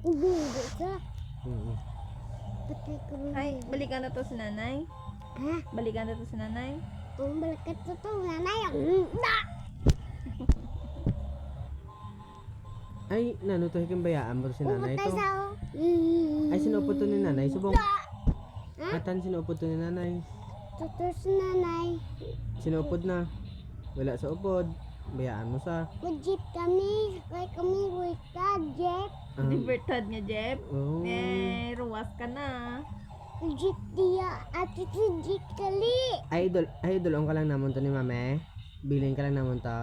Hindi ka. Mm. Patay ko rin. Ay, balikan na to si nanay. Ha? Balikan na to si nanay. Kung balikat ko to, nanay. Ay, nanutuhin kang bayaan mo si nanay Pumatay to. sa ako. Ay, sinupod to ni nanay. Subong. Ha? Atan, sinupod to ni nanay. Tutor si nanay. Sinupod na. Wala sa upod. Bayaan mo sa. Mag-jeep kami. Sakay kami. Wika, jeep. Libertad nga, Jeff. Oh. Eh, ruwas ka na. Jeep dia. Ate si jeep kali. Ay, idol ka lang namon to ni mame. Bilin ka lang namon to.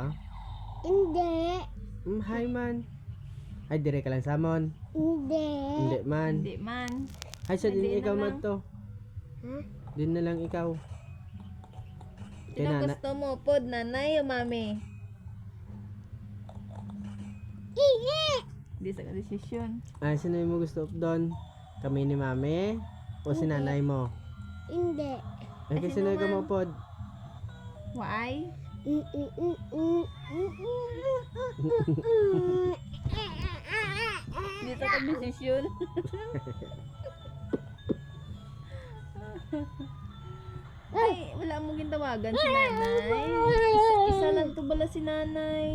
Hindi. Hi man. Ay, dire ka lang samon. Hindi. Hindi man. Hindi man. Ay, sa din Hindi ikaw na man lang. to. Ha? Din na lang ikaw. Kay Sino nana. gusto mo? Pod, nanay o mami? Hindi. Hindi sa desisyon. Ay, sino yung mo gusto doon? Kami ni mame? O si nanay mo? Hindi. Ay, Ay, kasi sino sino ka man? mo pod? Why? Hindi sa desisyon. Ay, wala mo ginawagan si nanay. Isa lang to bala si nanay.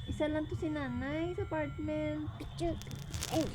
Isa lang to si nanay sa apartment. Picture. Eh.